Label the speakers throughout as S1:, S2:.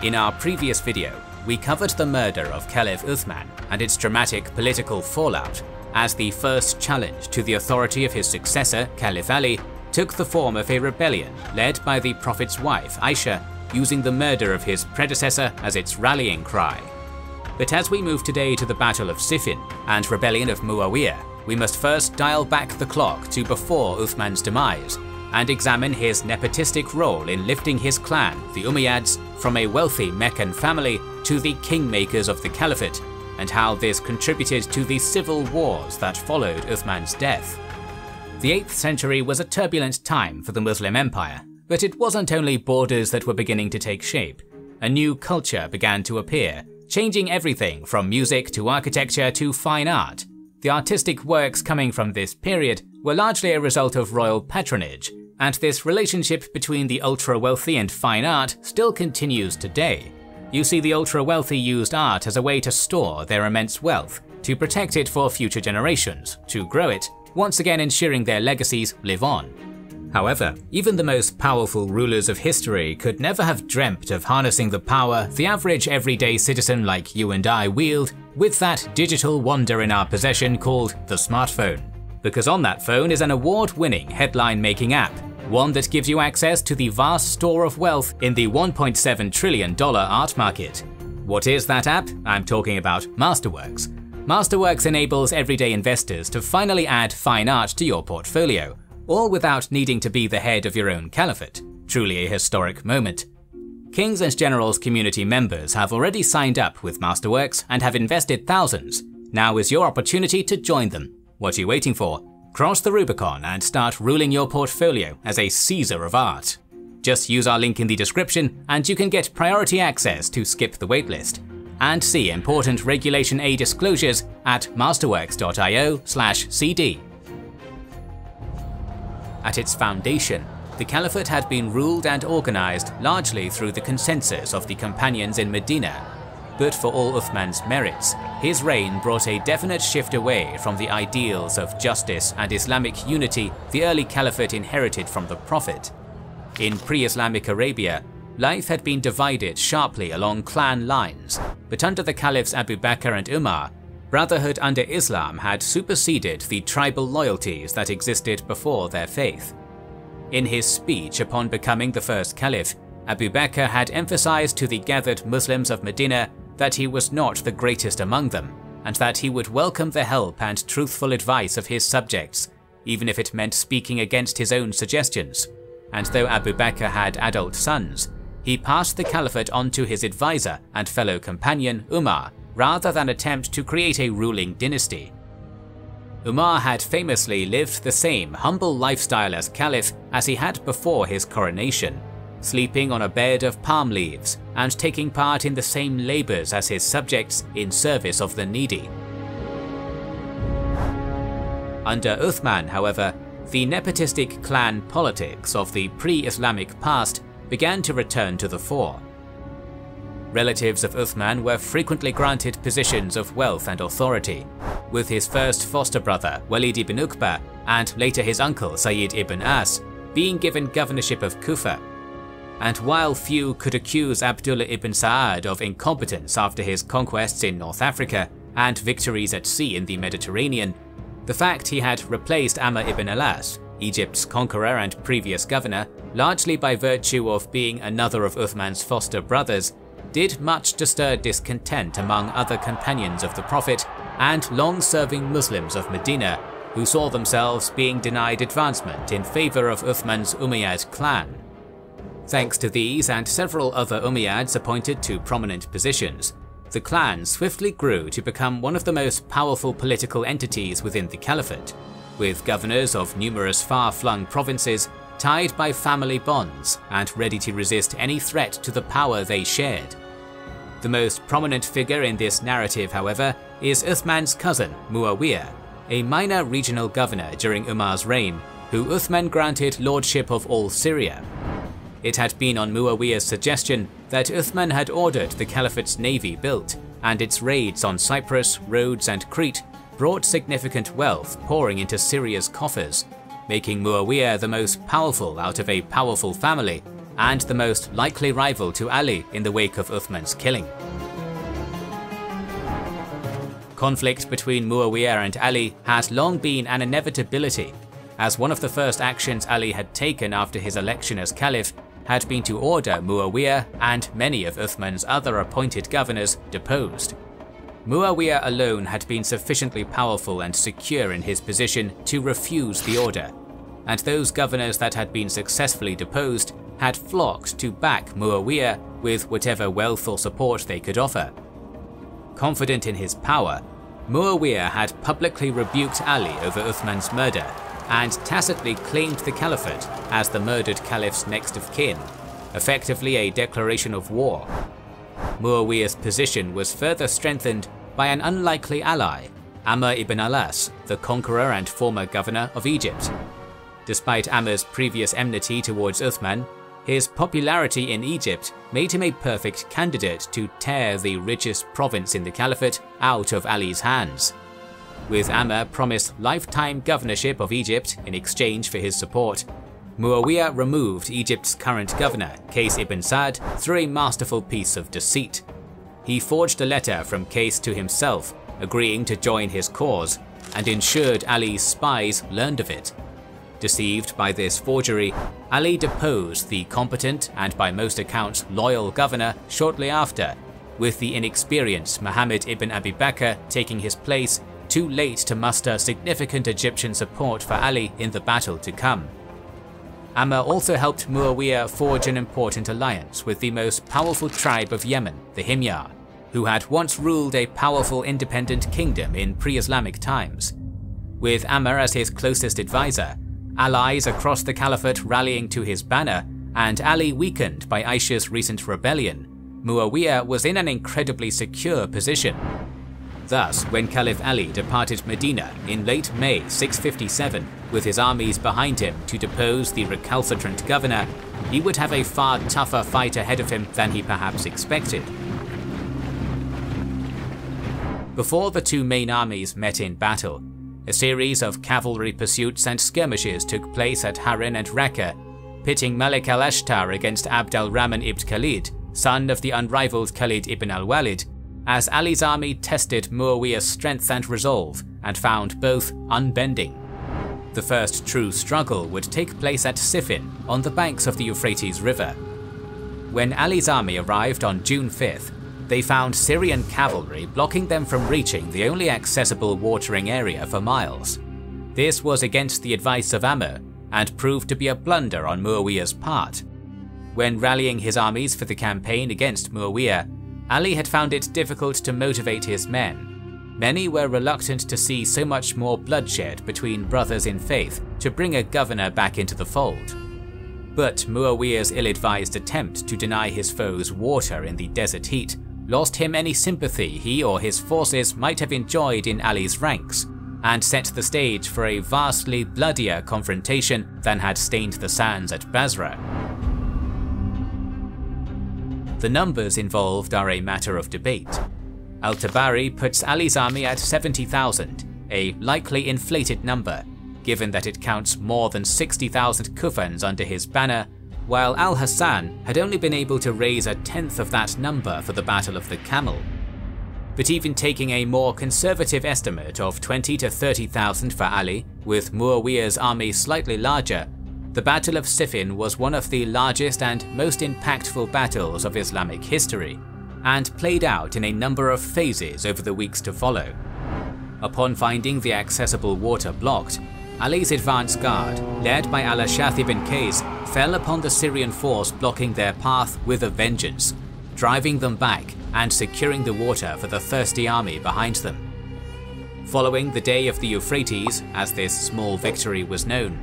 S1: In our previous video, we covered the murder of Caliph Uthman and its dramatic political fallout, as the first challenge to the authority of his successor, Caliph Ali, took the form of a rebellion led by the Prophet's wife, Aisha, using the murder of his predecessor as its rallying cry. But as we move today to the Battle of Siffin and rebellion of Muawiyah, we must first dial back the clock to before Uthman's demise and examine his nepotistic role in lifting his clan, the Umayyads, from a wealthy Meccan family to the kingmakers of the Caliphate, and how this contributed to the civil wars that followed Uthman's death. The 8th century was a turbulent time for the Muslim Empire, but it wasn't only borders that were beginning to take shape. A new culture began to appear, changing everything from music to architecture to fine art. The artistic works coming from this period were largely a result of royal patronage, and this relationship between the ultra-wealthy and fine art still continues today. You see, the ultra-wealthy used art as a way to store their immense wealth, to protect it for future generations, to grow it, once again ensuring their legacies live on. However, even the most powerful rulers of history could never have dreamt of harnessing the power the average everyday citizen like you and I wield with that digital wonder in our possession called the smartphone. Because on that phone is an award-winning headline-making app, one that gives you access to the vast store of wealth in the $1.7 trillion art market. What is that app? I'm talking about Masterworks. Masterworks enables everyday investors to finally add fine art to your portfolio, all without needing to be the head of your own caliphate. Truly a historic moment. Kings and Generals community members have already signed up with Masterworks and have invested thousands. Now is your opportunity to join them. What are you waiting for? Cross the Rubicon and start ruling your portfolio as a Caesar of art. Just use our link in the description and you can get priority access to skip the waitlist, and see important Regulation A disclosures at masterworks.io/cd. At its foundation, the Caliphate had been ruled and organized largely through the consensus of the companions in Medina. But for all Uthman's merits, his reign brought a definite shift away from the ideals of justice and Islamic unity the early Caliphate inherited from the Prophet. In pre-Islamic Arabia, life had been divided sharply along clan lines, but under the Caliphs Abu Bakr and Umar, brotherhood under Islam had superseded the tribal loyalties that existed before their faith. In his speech upon becoming the first Caliph, Abu Bakr had emphasized to the gathered Muslims of Medina that he was not the greatest among them, and that he would welcome the help and truthful advice of his subjects, even if it meant speaking against his own suggestions. And though Abu Bakr had adult sons, he passed the caliphate on to his advisor and fellow companion Umar, rather than attempt to create a ruling dynasty. Umar had famously lived the same humble lifestyle as Caliph as he had before his coronation, sleeping on a bed of palm leaves and taking part in the same labors as his subjects in service of the needy. Under Uthman, however, the nepotistic clan politics of the pre-Islamic past began to return to the fore. Relatives of Uthman were frequently granted positions of wealth and authority, with his first foster brother Walid ibn Uqba and later his uncle Sayyid ibn As being given governorship of Kufa. And while few could accuse Abdullah ibn Sa'ad of incompetence after his conquests in North Africa and victories at sea in the Mediterranean, the fact he had replaced Amr ibn al-As, Egypt's conqueror and previous governor, largely by virtue of being another of Uthman's foster brothers, did much to stir discontent among other companions of the Prophet and long-serving Muslims of Medina, who saw themselves being denied advancement in favor of Uthman's Umayyad clan. Thanks to these and several other Umayyads appointed to prominent positions, the clan swiftly grew to become one of the most powerful political entities within the Caliphate, with governors of numerous far-flung provinces tied by family bonds and ready to resist any threat to the power they shared. The most prominent figure in this narrative, however, is Uthman's cousin Muawiyah, a minor regional governor during Umar's reign, who Uthman granted lordship of all Syria. It had been on Muawiyah's suggestion that Uthman had ordered the Caliphate's navy built, and its raids on Cyprus, Rhodes and Crete brought significant wealth pouring into Syria's coffers, making Muawiyah the most powerful out of a powerful family, and the most likely rival to Ali in the wake of Uthman's killing. Conflict between Muawiyah and Ali had long been an inevitability, as one of the first actions Ali had taken after his election as Caliph had been to order Muawiyah and many of Uthman's other appointed governors deposed. Muawiyah alone had been sufficiently powerful and secure in his position to refuse the order, and those governors that had been successfully deposed had flocked to back Muawiyah with whatever wealth or support they could offer. Confident in his power, Muawiyah had publicly rebuked Ali over Uthman's murder and tacitly claimed the Caliphate as the murdered Caliph's next of kin, effectively a declaration of war. Muawiyah's position was further strengthened by an unlikely ally, Amr ibn al-As, the conqueror and former governor of Egypt. Despite Amr's previous enmity towards Uthman, his popularity in Egypt made him a perfect candidate to tear the richest province in the Caliphate out of Ali's hands. With Amr promised lifetime governorship of Egypt in exchange for his support, Muawiyah removed Egypt's current governor, Qais ibn Sa'd, through a masterful piece of deceit. He forged a letter from Qais to himself, agreeing to join his cause, and ensured Ali's spies learned of it. Deceived by this forgery, Ali deposed the competent and by most accounts loyal governor shortly after, with the inexperienced Muhammad ibn Abi Bakr taking his place, too late to muster significant Egyptian support for Ali in the battle to come. Amr also helped Muawiyah forge an important alliance with the most powerful tribe of Yemen, the Himyar, who had once ruled a powerful independent kingdom in pre-Islamic times. With Amr as his closest advisor, allies across the Caliphate rallying to his banner, and Ali weakened by Aisha's recent rebellion, Muawiyah was in an incredibly secure position. Thus, when Caliph Ali departed Medina in late May 657 with his armies behind him to depose the recalcitrant governor, he would have a far tougher fight ahead of him than he perhaps expected. Before the two main armies met in battle, a series of cavalry pursuits and skirmishes took place at Harin and Raqqa, pitting Malik al-Ashtar against Abd al-Rahman ibn Khalid, son of the unrivaled Khalid ibn al-Walid, as Ali's army tested Muawiyah's strength and resolve and found both unbending. The first true struggle would take place at Siffin on the banks of the Euphrates River. When Ali's army arrived on June 5th, they found Syrian cavalry blocking them from reaching the only accessible watering area for miles. This was against the advice of Amr and proved to be a blunder on Muawiyah's part. When rallying his armies for the campaign against Muawiyah, Ali had found it difficult to motivate his men. Many were reluctant to see so much more bloodshed between brothers in faith to bring a governor back into the fold. But Muawiyah's ill-advised attempt to deny his foes water in the desert heat lost him any sympathy he or his forces might have enjoyed in Ali's ranks, and set the stage for a vastly bloodier confrontation than had stained the sands at Basra. The numbers involved are a matter of debate. Al-Tabari puts Ali's army at 70,000, a likely inflated number, given that it counts more than 60,000 Kufans under his banner, while Al-Hassan had only been able to raise a tenth of that number for the Battle of the Camel. But even taking a more conservative estimate of 20 to 30,000 for Ali, with Muawiyah's army slightly larger, the Battle of Siffin was one of the largest and most impactful battles of Islamic history, and played out in a number of phases over the weeks to follow. Upon finding the accessible water blocked, Ali's advance guard, led by al-Ash'ath ibn Qais, fell upon the Syrian force blocking their path with a vengeance, driving them back and securing the water for the thirsty army behind them. Following the Day of the Euphrates, as this small victory was known,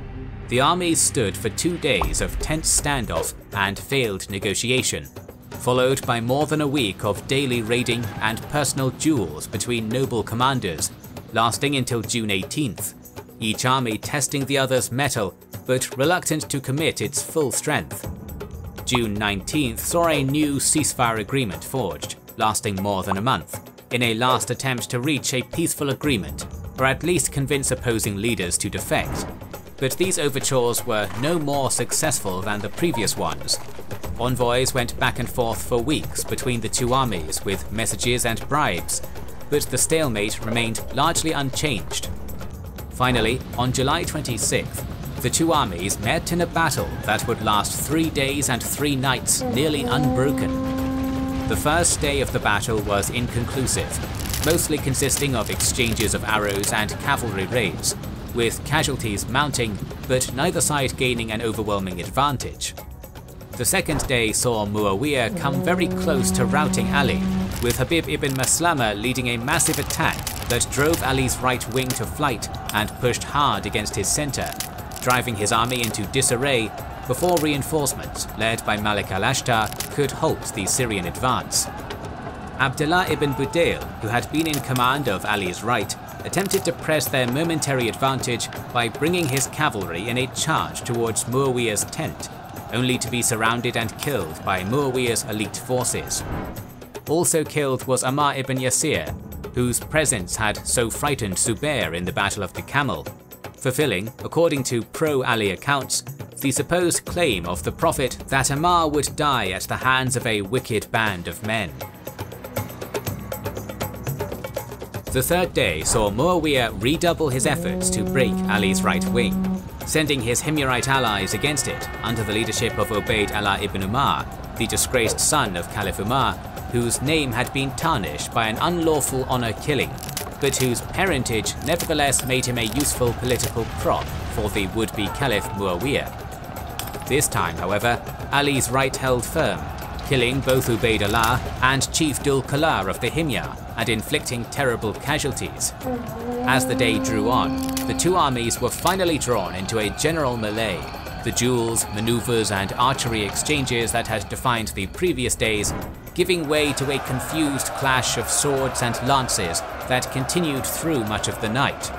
S1: the armies stood for 2 days of tense standoff and failed negotiation, followed by more than a week of daily raiding and personal duels between noble commanders, lasting until June 18th, each army testing the other's mettle but reluctant to commit its full strength. June 19th saw a new ceasefire agreement forged, lasting more than a month, in a last attempt to reach a peaceful agreement, or at least convince opposing leaders to defect. But these overtures were no more successful than the previous ones. Envoys went back and forth for weeks between the two armies with messages and bribes, but the stalemate remained largely unchanged. Finally, on July 26th, the two armies met in a battle that would last 3 days and 3 nights, nearly unbroken. The first day of the battle was inconclusive, mostly consisting of exchanges of arrows and cavalry raids, with casualties mounting, but neither side gaining an overwhelming advantage. The second day saw Muawiyah come very close to routing Ali, with Habib ibn Maslama leading a massive attack that drove Ali's right wing to flight and pushed hard against his center, driving his army into disarray before reinforcements led by Malik al-Ashtar could halt the Syrian advance. Abdullah ibn Budayl, who had been in command of Ali's right, attempted to press their momentary advantage by bringing his cavalry in a charge towards Muawiyah's tent, only to be surrounded and killed by Muawiyah's elite forces. Also killed was Ammar ibn Yasir, whose presence had so frightened Zubair in the Battle of the Camel, fulfilling, according to pro-Ali accounts, the supposed claim of the Prophet that Ammar would die at the hands of a wicked band of men. The third day saw Muawiyah redouble his efforts to break Ali's right wing, sending his Himyarite allies against it under the leadership of Ubayd Allah ibn Umar, the disgraced son of Caliph Umar, whose name had been tarnished by an unlawful honor killing, but whose parentage nevertheless made him a useful political prop for the would-be Caliph Muawiyah. This time, however, Ali's right held firm, killing both Ubayd Allah and Chief Dul Qalar of the Himyar and inflicting terrible casualties. As the day drew on, the two armies were finally drawn into a general melee, the duels, maneuvers and archery exchanges that had defined the previous days giving way to a confused clash of swords and lances that continued through much of the night.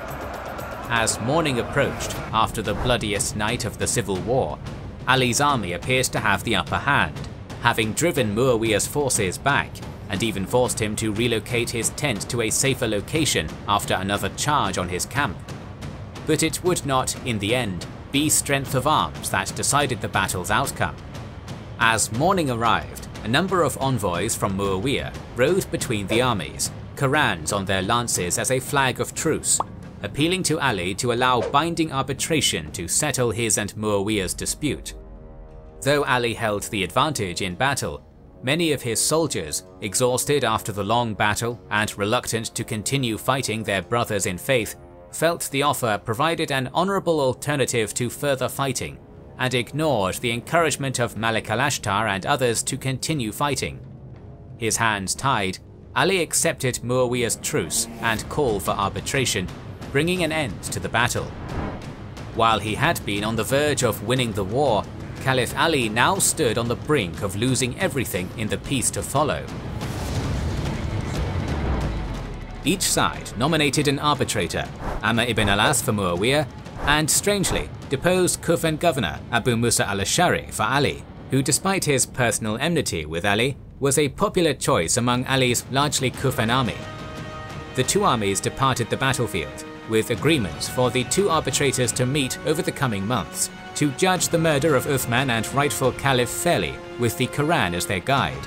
S1: As morning approached, after the bloodiest night of the civil war, Ali's army appears to have the upper hand, having driven Muawiyah's forces back and even forced him to relocate his tent to a safer location after another charge on his camp. But it would not, in the end, be strength of arms that decided the battle's outcome. As morning arrived, a number of envoys from Muawiyah rode between the armies, Qur'ans on their lances as a flag of truce, appealing to Ali to allow binding arbitration to settle his and Muawiyah's dispute. Though Ali held the advantage in battle, many of his soldiers, exhausted after the long battle and reluctant to continue fighting their brothers in faith, felt the offer provided an honourable alternative to further fighting, and ignored the encouragement of Malik al-Ashtar and others to continue fighting. His hands tied, Ali accepted Muawiyah's truce and call for arbitration, bringing an end to the battle. While he had been on the verge of winning the war, Caliph Ali now stood on the brink of losing everything in the peace to follow. Each side nominated an arbitrator, Amr ibn al-As for Muawiyah, and strangely deposed Kufan governor Abu Musa al-Ash'ari for Ali, who despite his personal enmity with Ali, was a popular choice among Ali's largely Kufan army. The two armies departed the battlefield, with agreements for the two arbitrators to meet over the coming months, to judge the murder of Uthman and rightful Caliph fairly, with the Quran as their guide.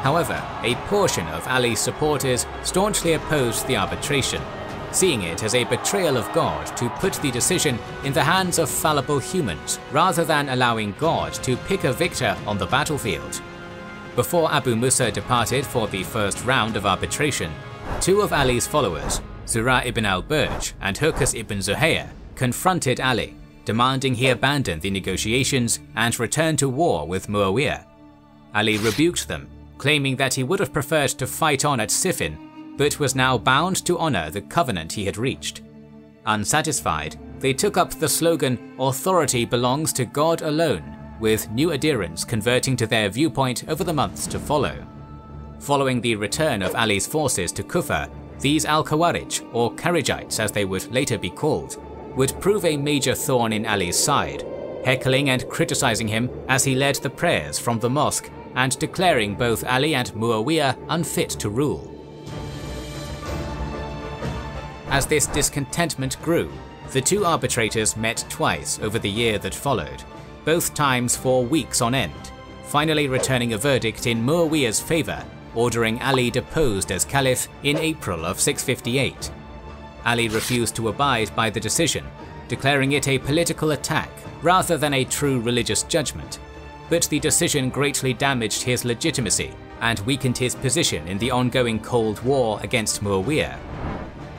S1: However, a portion of Ali's supporters staunchly opposed the arbitration, seeing it as a betrayal of God to put the decision in the hands of fallible humans rather than allowing God to pick a victor on the battlefield. Before Abu Musa departed for the first round of arbitration, two of Ali's followers, Zura ibn al-Burj and Hurkas ibn Zuhayr, confronted Ali, demanding he abandon the negotiations and return to war with Muawiyah. Ali rebuked them, claiming that he would have preferred to fight on at Siffin, but was now bound to honor the covenant he had reached. Unsatisfied, they took up the slogan, "Authority belongs to God alone," with new adherents converting to their viewpoint over the months to follow. Following the return of Ali's forces to Kufa, these al-Khawarij, or Kharijites as they would later be called, would prove a major thorn in Ali's side, heckling and criticizing him as he led the prayers from the mosque and declaring both Ali and Muawiyah unfit to rule. As this discontentment grew, The two arbitrators met twice over the year that followed, both times for weeks on end, finally returning a verdict in Muawiyah's favour, ordering Ali deposed as Caliph in April of 658. Ali refused to abide by the decision, declaring it a political attack rather than a true religious judgment, but the decision greatly damaged his legitimacy and weakened his position in the ongoing Cold War against Muawiyah.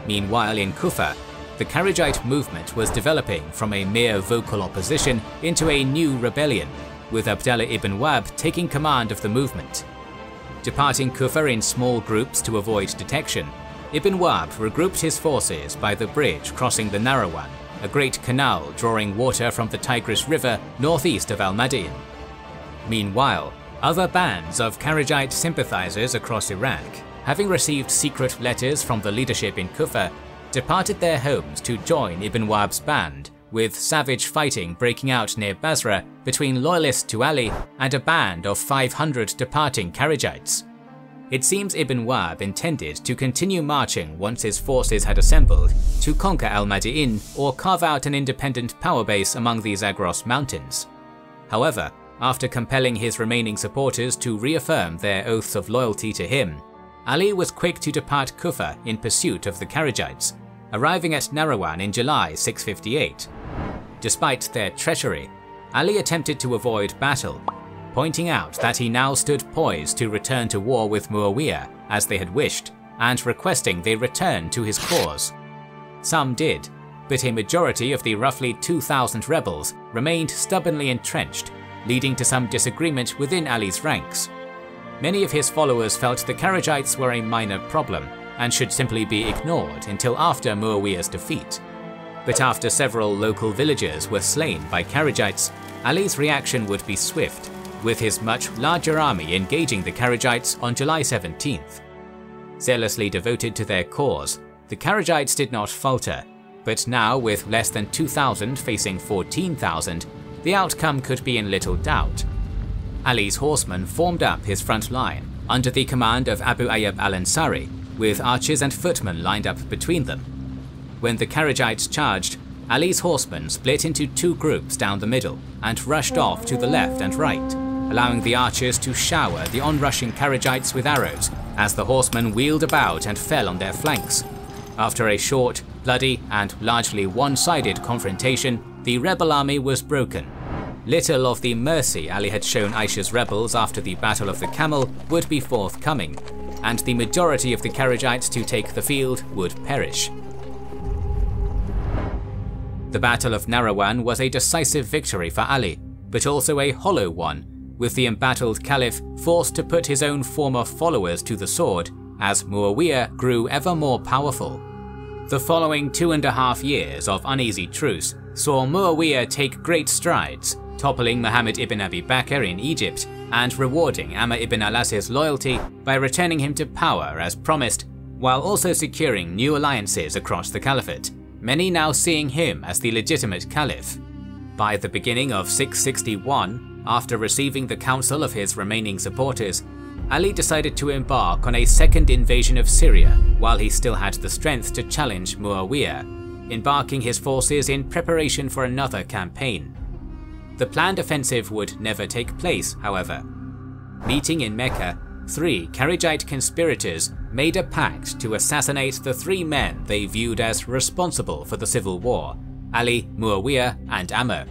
S1: Meanwhile in Kufa, the Kharijite movement was developing from a mere vocal opposition into a new rebellion, with Abdallah ibn Wahb taking command of the movement. Departing Kufa in small groups to avoid detection, Ibn Wahb regrouped his forces by the bridge crossing the Narawan, a great canal drawing water from the Tigris River northeast of Al-Madain. Meanwhile, other bands of Kharijite sympathizers across Iraq, having received secret letters from the leadership in Kufa, departed their homes to join Ibn Wahb's band, with savage fighting breaking out near Basra between loyalists to Ali and a band of 500 departing Kharijites. It seems Ibn Wahb intended to continue marching once his forces had assembled to conquer Al-Madain or carve out an independent power base among the Zagros mountains. However, after compelling his remaining supporters to reaffirm their oaths of loyalty to him, Ali was quick to depart Kufa in pursuit of the Kharijites, arriving at Narawan in July 658. Despite their treachery, Ali attempted to avoid battle, pointing out that he now stood poised to return to war with Muawiyah as they had wished, and requesting they return to his cause. Some did, but a majority of the roughly 2,000 rebels remained stubbornly entrenched, leading to some disagreement within Ali's ranks. Many of his followers felt the Kharijites were a minor problem and should simply be ignored until after Muawiyah's defeat. But after several local villagers were slain by Kharijites, Ali's reaction would be swift, with his much larger army engaging the Kharijites on July 17th. Zealously devoted to their cause, the Kharijites did not falter, but now with less than 2,000 facing 14,000, the outcome could be in little doubt. Ali's horsemen formed up his front line, under the command of Abu Ayyub al-Ansari, with archers and footmen lined up between them. When the Kharijites charged, Ali's horsemen split into two groups down the middle and rushed off to the left and right, allowing the archers to shower the onrushing Kharijites with arrows as the horsemen wheeled about and fell on their flanks. After a short, bloody and largely one-sided confrontation, the rebel army was broken. Little of the mercy Ali had shown Aisha's rebels after the Battle of the Camel would be forthcoming, and the majority of the Kharijites to take the field would perish. The Battle of Narawan was a decisive victory for Ali, but also a hollow one, with the embattled Caliph forced to put his own former followers to the sword as Muawiyah grew ever more powerful. The following 2.5 years of uneasy truce saw Muawiyah take great strides, toppling Muhammad ibn Abi Bakr in Egypt and rewarding Amr ibn al-As's loyalty by returning him to power as promised, while also securing new alliances across the Caliphate, many now seeing him as the legitimate Caliph. By the beginning of 661, after receiving the counsel of his remaining supporters, Ali decided to embark on a second invasion of Syria while he still had the strength to challenge Muawiyah, embarking his forces in preparation for another campaign. The planned offensive would never take place, however. Meeting in Mecca, 3 Kharijite conspirators made a pact to assassinate the 3 men they viewed as responsible for the civil war: Ali, Muawiyah, and Amr.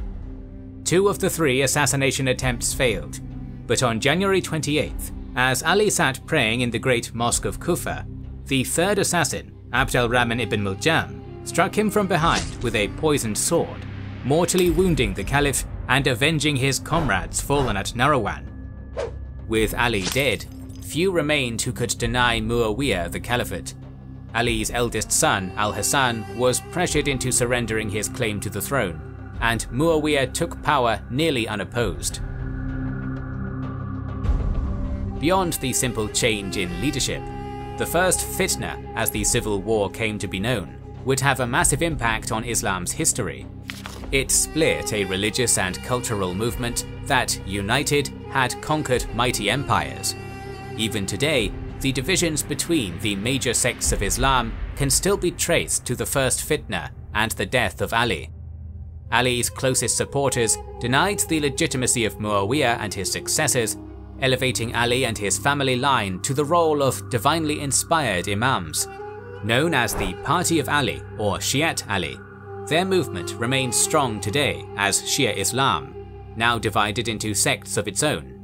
S1: 2 of the 3 assassination attempts failed, but on January 28th, as Ali sat praying in the great mosque of Kufa, the 3rd assassin, Abd al-Rahman ibn Muljam, struck him from behind with a poisoned sword, mortally wounding the Caliph and avenging his comrades fallen at Narawan. With Ali dead, few remained who could deny Muawiyah the caliphate. Ali's eldest son, al-Hasan, was pressured into surrendering his claim to the throne, and Muawiyah took power nearly unopposed. Beyond the simple change in leadership, the first fitna, as the civil war came to be known, would have a massive impact on Islam's history. It split a religious and cultural movement that, united, had conquered mighty empires. Even today, the divisions between the major sects of Islam can still be traced to the first fitna and the death of Ali. Ali's closest supporters denied the legitimacy of Muawiyah and his successors, elevating Ali and his family line to the role of divinely inspired imams. Known as the Party of Ali or Shi'at Ali, their movement remains strong today as Shia Islam, now divided into sects of its own.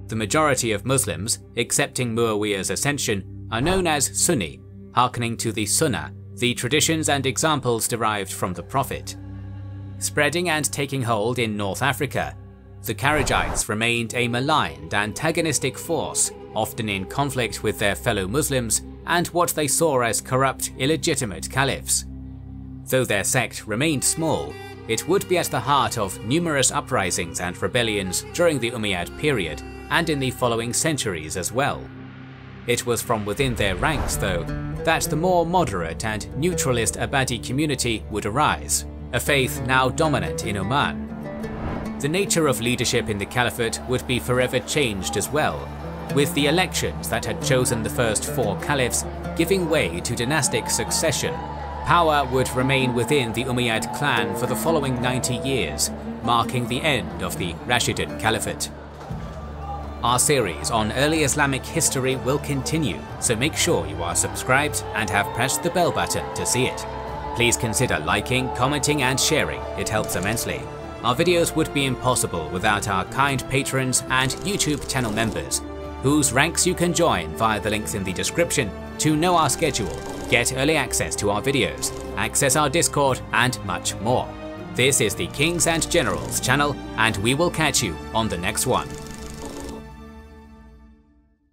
S1: The majority of Muslims, accepting Muawiyah's ascension, are known as Sunni, hearkening to the Sunnah, the traditions and examples derived from the Prophet. Spreading and taking hold in North Africa, the Kharijites remained a maligned, antagonistic force, often in conflict with their fellow Muslims and what they saw as corrupt, illegitimate caliphs. Though their sect remained small, it would be at the heart of numerous uprisings and rebellions during the Umayyad period and in the following centuries as well. It was from within their ranks, though, that the more moderate and neutralist Abadi community would arise, a faith now dominant in Oman. The nature of leadership in the Caliphate would be forever changed as well, with the elections that had chosen the first 4 caliphs giving way to dynastic succession. Power would remain within the Umayyad clan for the following 90 years, marking the end of the Rashidun Caliphate. Our series on early Islamic history will continue, so make sure you are subscribed and have pressed the bell button to see it. Please consider liking, commenting and sharing, it helps immensely. Our videos would be impossible without our kind patrons and YouTube channel members, whose ranks you can join via the links in the description to know our schedule, get early access to our videos, access our Discord and much more. This is the Kings and Generals channel, and we will catch you on the next one.